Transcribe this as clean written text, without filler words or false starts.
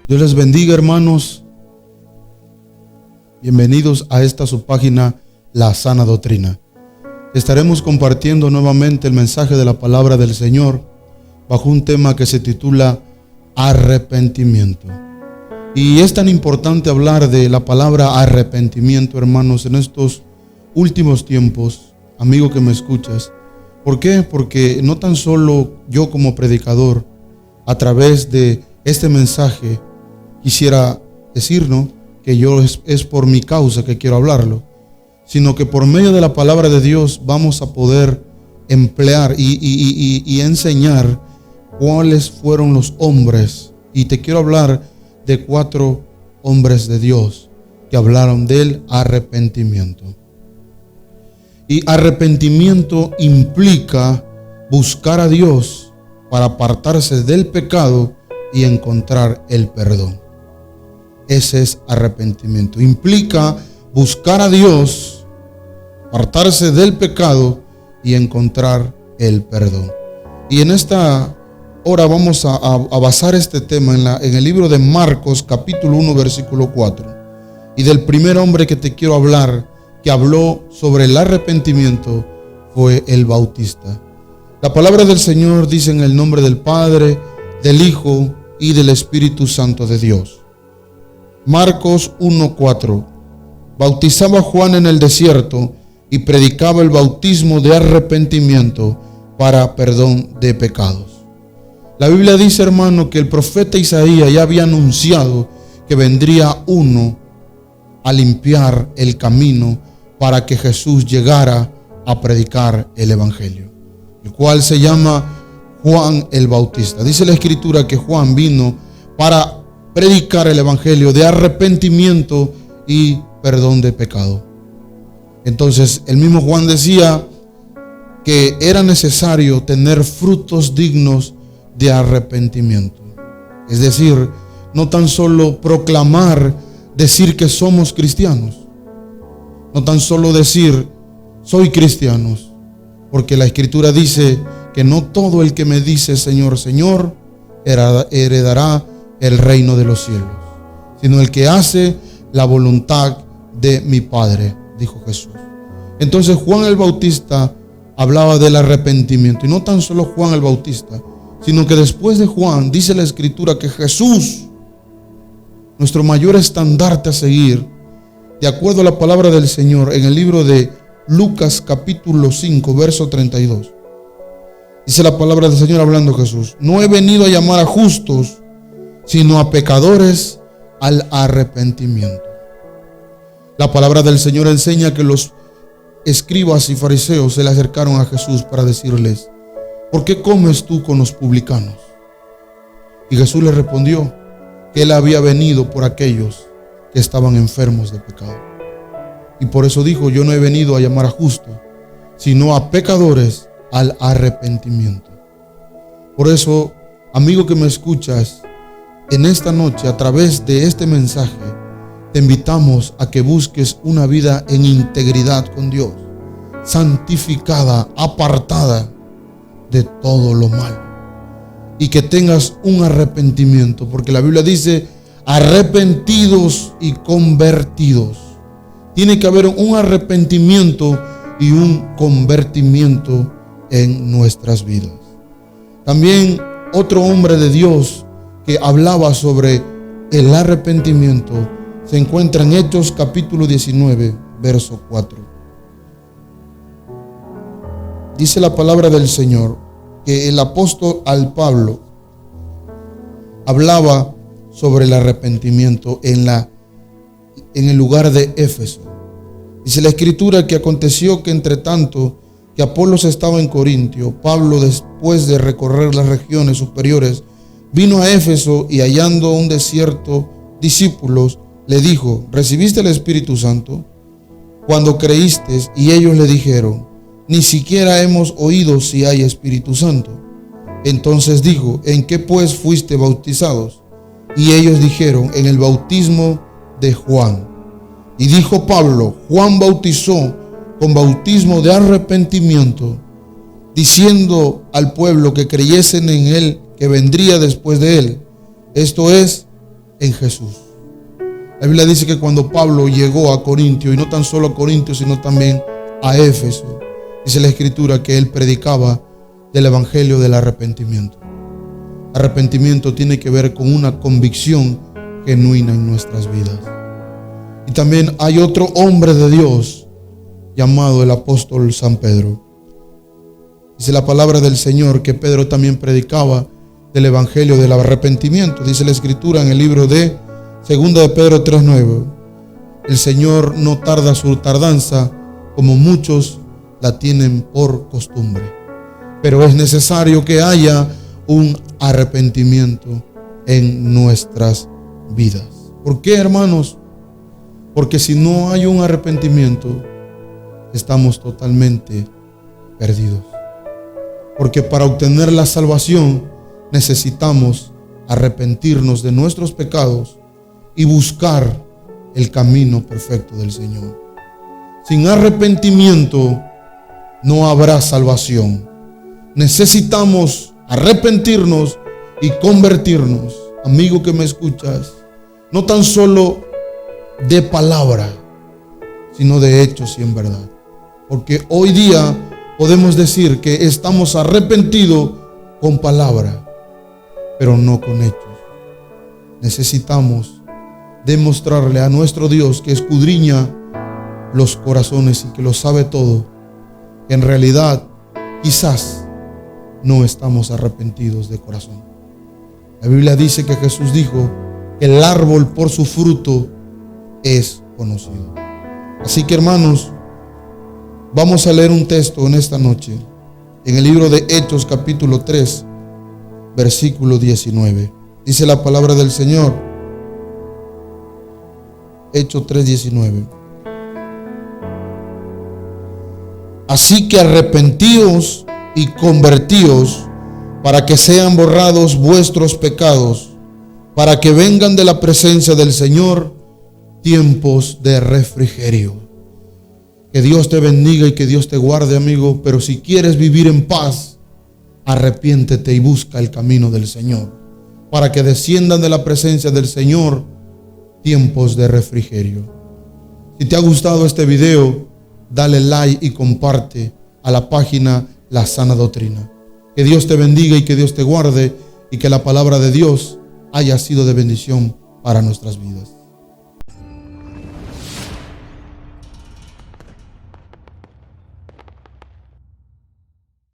Dios les bendiga, hermanos. Bienvenidos a esta su página, La Sana Doctrina. Estaremos compartiendo nuevamente el mensaje de la palabra del Señor bajo un tema que se titula arrepentimiento. Y es tan importante hablar de la palabra arrepentimiento, hermanos, en estos últimos tiempos, amigo que me escuchas. ¿Por qué? Porque no tan solo yo como predicador, a través de este mensaje, quisiera decirnos que yo es por mi causa que quiero hablarlo, sino que por medio de la palabra de Dios vamos a poder emplear y enseñar cuáles fueron los hombres. Y te quiero hablar de 4 hombres de Dios que hablaron del arrepentimiento. Y arrepentimiento implica buscar a Dios para apartarse del pecado y encontrar el perdón. Ese es arrepentimiento. Implica buscar a Dios, apartarse del pecado y encontrar el perdón. Y en esta hora vamos a basar este tema en el libro de Marcos, capítulo 1, versículo 4. Y del primer hombre que te quiero hablar, que habló sobre el arrepentimiento, fue el Bautista. La palabra del Señor dice en el nombre del Padre, del Hijo y del Espíritu Santo de Dios. Marcos 1:4. Bautizaba Juan en el desierto y predicaba el bautismo de arrepentimiento para perdón de pecados. La Biblia dice, hermano, que el profeta Isaías ya había anunciado que vendría uno a limpiar el camino para que Jesús llegara a predicar el evangelio, el cual se llama Juan el Bautista. Dice la Escritura que Juan vino para predicar el evangelio de arrepentimiento y perdón de pecado. Entonces el mismo Juan decía que era necesario tener frutos dignos de arrepentimiento. Es decir, no tan solo proclamar, decir que somos cristianos, no tan solo decir soy cristianos, porque la Escritura dice que no todo el que me dice Señor, Señor, heredará el reino de los cielos, sino el que hace la voluntad de mi Padre, dijo Jesús. Entonces Juan el Bautista hablaba del arrepentimiento, y no tan solo Juan el Bautista, sino que después de Juan dice la Escritura que Jesús, nuestro mayor estandarte a seguir, de acuerdo a la palabra del Señor en el libro de Lucas capítulo 5 verso 32, dice la palabra del Señor hablando Jesús: no he venido a llamar a justos, sino a pecadores al arrepentimiento. La palabra del Señor enseña que los escribas y fariseos se le acercaron a Jesús para decirles: ¿por qué comes tú con los publicanos? Y Jesús les respondió que él había venido por aquellos que estaban enfermos de pecado. Y por eso dijo: yo no he venido a llamar a justos, sino a pecadores al arrepentimiento. Por eso, amigo que me escuchas, en esta noche, a través de este mensaje, te invitamos a que busques una vida en integridad con Dios, santificada, apartada de todo lo malo, y que tengas un arrepentimiento, porque la Biblia dice arrepentidos y convertidos. Tiene que haber un arrepentimiento y un convertimiento en nuestras vidas. También otro hombre de Dios que hablaba sobre el arrepentimiento se encuentra en Hechos capítulo 19 verso 4. Dice la palabra del Señor que el apóstol Pablo hablaba sobre el arrepentimiento en el lugar de Éfeso. Dice la Escritura que aconteció que entre tanto que Apolos estaba en Corintio, Pablo, después de recorrer las regiones superiores, vino a Éfeso, y hallando un desierto discípulos, le dijo: ¿recibiste el Espíritu Santo cuando creíste? Y ellos le dijeron: ni siquiera hemos oído si hay Espíritu Santo. Entonces dijo: ¿en qué pues fuiste bautizados? Y ellos dijeron: en el bautismo de Juan. Y dijo Pablo: Juan bautizó con bautismo de arrepentimiento, diciendo al pueblo que creyesen en él que vendría después de él, esto es, en Jesús. La Biblia dice que cuando Pablo llegó a Corintio, y no tan solo a Corintio, sino también a Éfeso, dice la Escritura que él predicaba del evangelio del arrepentimiento. Arrepentimiento tiene que ver con una convicción genuina en nuestras vidas. Y también hay otro hombre de Dios llamado el apóstol San Pedro. Dice la palabra del Señor que Pedro también predicaba del evangelio del arrepentimiento. Dice la Escritura en el libro de 2 de Pedro 3:9. El Señor no tarda su tardanza, como muchos la tienen por costumbre, pero es necesario que haya un arrepentimiento en nuestras vidas. ¿Por qué, hermanos? Porque si no hay un arrepentimiento, estamos totalmente perdidos. Porque para obtener la salvación necesitamos arrepentirnos de nuestros pecados y buscar el camino perfecto del Señor. Sin arrepentimiento no habrá salvación. Necesitamos arrepentirnos y convertirnos, amigo que me escuchas, no tan solo de palabra, sino de hechos y en verdad. Porque hoy día podemos decir que estamos arrepentidos con palabra, pero no con hechos. Necesitamos demostrarle a nuestro Dios, que escudriña los corazones y que lo sabe todo, que en realidad quizás no estamos arrepentidos de corazón. La Biblia dice que Jesús dijo que el árbol por su fruto es conocido. Así que, hermanos, vamos a leer un texto en esta noche en el libro de Hechos capítulo 3 versículo 19. Dice la palabra del Señor, Hechos 3:19. Así que arrepentíos y convertíos para que sean borrados vuestros pecados, para que vengan de la presencia del Señor tiempos de refrigerio. Que Dios te bendiga y que Dios te guarde, amigo, pero si quieres vivir en paz, arrepiéntete y busca el camino del Señor, para que desciendan de la presencia del Señor tiempos de refrigerio. Si te ha gustado este video, dale like y comparte a la página La Sana Doctrina. Que Dios te bendiga y que Dios te guarde, y que la palabra de Dios haya sido de bendición para nuestras vidas.